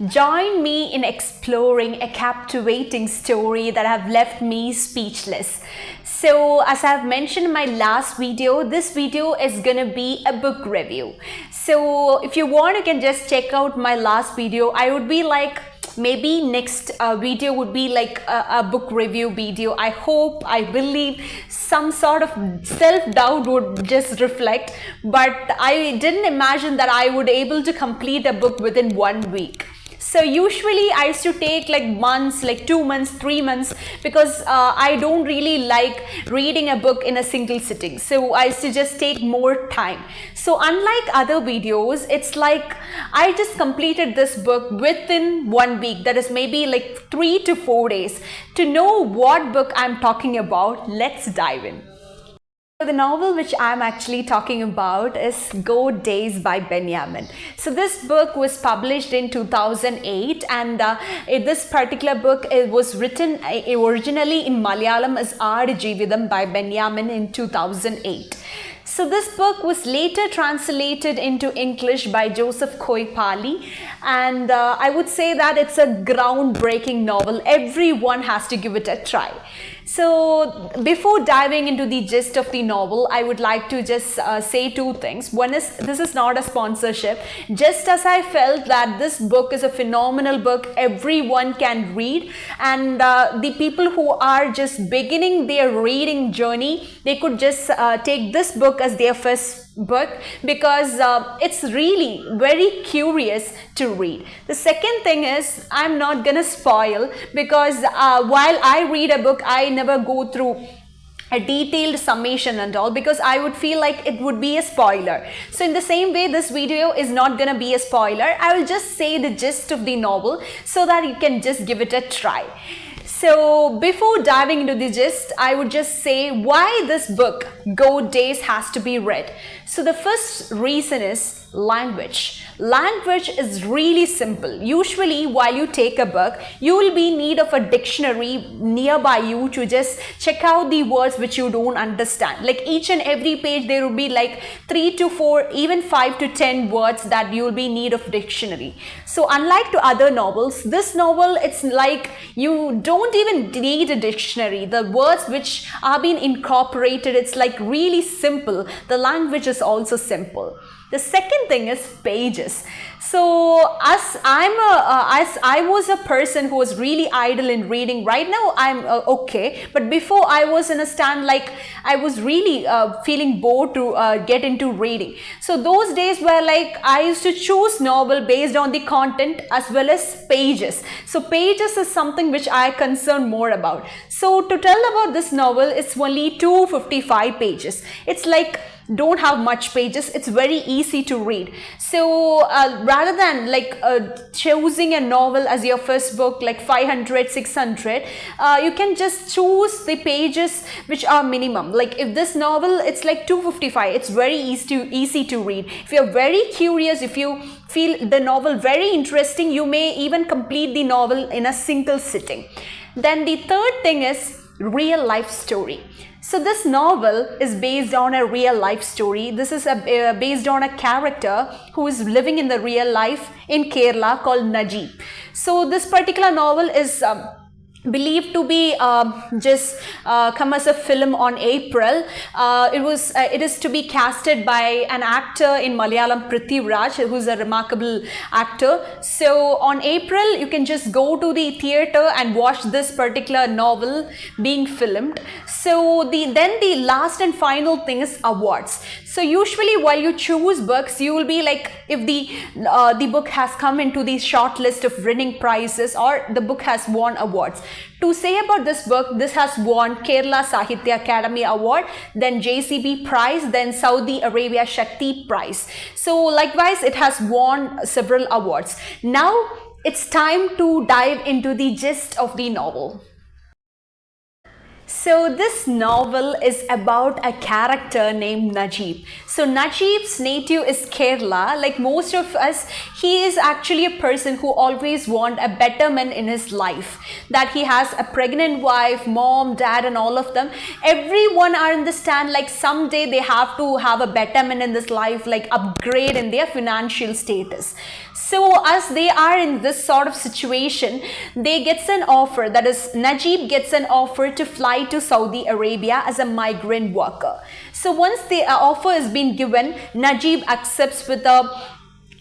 Join me in exploring a captivating story that have left me speechless. So as I've mentioned in my last video, this video is gonna be a book review. So if you want, you can just check out my last video. I would be like, maybe next video would be like a book review video. I hope, I believe some sort of self-doubt would just reflect, but I didn't imagine that I would able to complete a book within 1 week. So usually I used to take like months, like 2 months, 3 months, because I don't really like reading a book in a single sitting. So I used to just take more time. So unlike other videos, it's like I just completed this book within 1 week. That is maybe like 3 to 4 days. To know what book I'm talking about, let's dive in. So the novel which I'm actually talking about is Goat Days by Benyamin. So this book was published in 2008, and this particular book, it was written originally in Malayalam as Aadu Jeevitham by Benyamin in 2008. So this book was later translated into English by Joseph Koipali, and I would say that it's a groundbreaking novel. Everyone has to give it a try. So before diving into the gist of the novel, I would like to just say two things. One is, this is not a sponsorship. Just as I felt that this book is a phenomenal book, everyone can read, and the people who are just beginning their reading journey, they could just take this book as their first book, because it's really very curious to read. The second thing is, I'm not gonna spoil, because while I read a book, I never go through a detailed summation and all, because I would feel like it would be a spoiler. So in the same way, this video is not gonna be a spoiler. I will just say the gist of the novel so that you can just give it a try. So before diving into the gist, I would just say why this book, Goat Days, has to be read. So the first reason is language. Language is really simple. Usually while you take a book, you will be in need of a dictionary nearby you to just check out the words which you don't understand. Like each and every page, there will be like 3 to 4, even 5 to 10 words that you will be in need of dictionary. So unlike to other novels, this novel, it's like you don't even need a dictionary. The words which are being incorporated, it's like really simple. The language is also simple. The second thing is pages. So as I was a person who was really idle in reading. Right now I'm okay, but before I was in a stand, like I was really feeling bored to get into reading. So those days were like I used to choose novel based on the content as well as pages. So pages is something which I concern more about. So to tell about this novel, it's only 255 pages. It's like don't have much pages. It's very easy to read. So rather than like choosing a novel as your first book, like 500, 600, you can just choose the pages which are minimum. Like if this novel, it's like 255, it's very easy to read. If you're very curious, if you feel the novel very interesting, you may even complete the novel in a single sitting. Then the third thing is real life story. So this novel is based on a real life story. This is based on a character who is living in the real life in Kerala called Najib. So this particular novel is believed to be just come as a film on April. It is to be casted by an actor in Malayalam, Prithviraj, who is a remarkable actor. So on April, you can just go to the theater and watch this particular novel being filmed. So then the last and final thing is awards. So usually while you choose books, you will be like, if the book has come into the short list of winning prizes, or the book has won awards. To say about this book, this has won Kerala Sahitya Academy Award, then JCB Prize, then Saudi Arabia Shakti Prize. So likewise, it has won several awards. Now it's time to dive into the gist of the novel. So this novel is about a character named Najib. So Najib's native is Kerala. Like most of us, he is actually a person who always want a betterment in his life. That he has a pregnant wife, mom, dad, and all of them. Everyone understand like someday they have to have a betterment in this life, like upgrade in their financial status. So as they are in this sort of situation, they gets an offer, that is Najib gets an offer to fly to Saudi Arabia as a migrant worker. So once the offer has been given, Najib accepts with a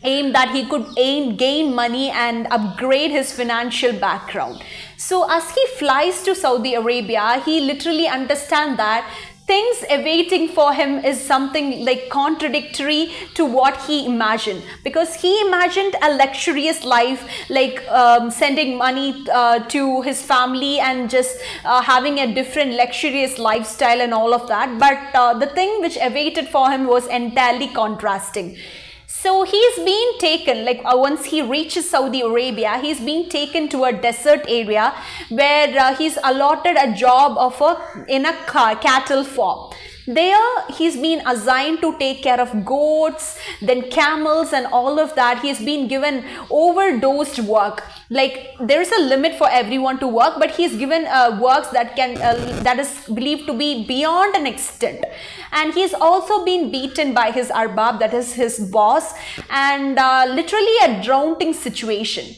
aim that he could gain money and upgrade his financial background. So as he flies to Saudi Arabia, he literally understands that things awaiting for him is something like contradictory to what he imagined, because he imagined a luxurious life, like sending money to his family and just having a different luxurious lifestyle and all of that. But the thing which awaited for him was entirely contrasting. So he's been taken, like once he reaches Saudi Arabia, he's been taken to a desert area where he's allotted a job of in a cattle farm. There he's been assigned to take care of goats, then camels and all of that. He's been given overdosed work. Like there is a limit for everyone to work, but he's given works that can that is believed to be beyond an extent. And he's also been beaten by his arbab, that is his boss, and literally a drowning situation.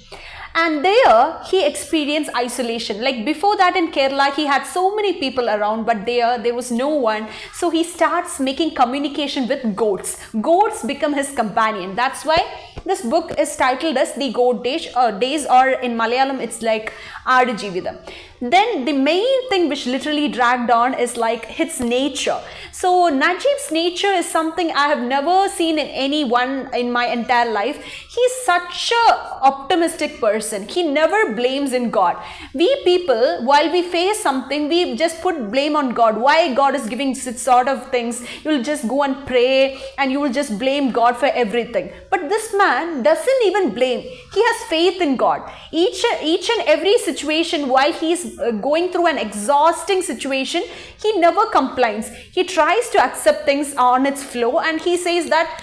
And there he experienced isolation. Like before that in Kerala, he had so many people around, but there was no one. So he starts making communication with goats. Goats become his companion. That's why this book is titled as The Goat Days, or in Malayalam it's like Adujeevitham. Then the main thing which literally dragged on is like his nature. So Najib's nature is something I have never seen in anyone in my entire life. He's such a optimistic person. He never blames in God. We people, while we face something, we just put blame on God. Why God is giving such sort of things? You'll just go and pray and you will just blame God for everything. But this man doesn't even blame. He has faith in God. Each and every situation, while he's going through an exhausting situation, he never complains. He tries to accept things on its flow, and he says that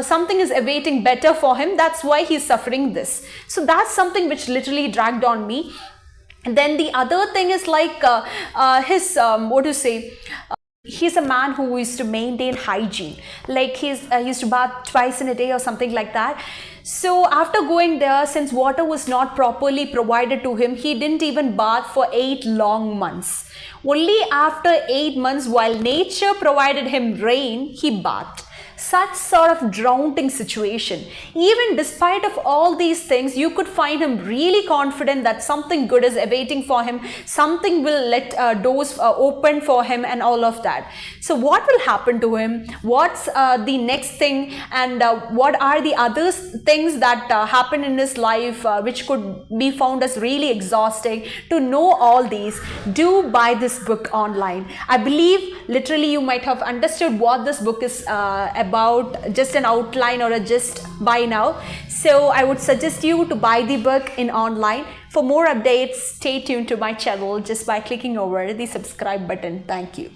something is awaiting better for him. That's why he's suffering this. So that's something which literally dragged on me. And then the other thing is like he's a man who used to maintain hygiene. Like he used to bath twice in a day or something like that. So after going there, since water was not properly provided to him, he didn't even bath for 8 long months. Only after 8 months, while nature provided him rain, he bathed. Such sort of drowning situation. Even despite of all these things, you could find him really confident that something good is awaiting for him. Something will let doors open for him and all of that. So what will happen to him? What's the next thing? And what are the other things that happen in his life which could be found as really exhausting? To know all these, do buy this book online. I believe literally you might have understood what this book is about, just an outline or a gist by now. So I would suggest you to buy the book in online. For more updates, stay tuned to my channel just by clicking over the subscribe button. Thank you.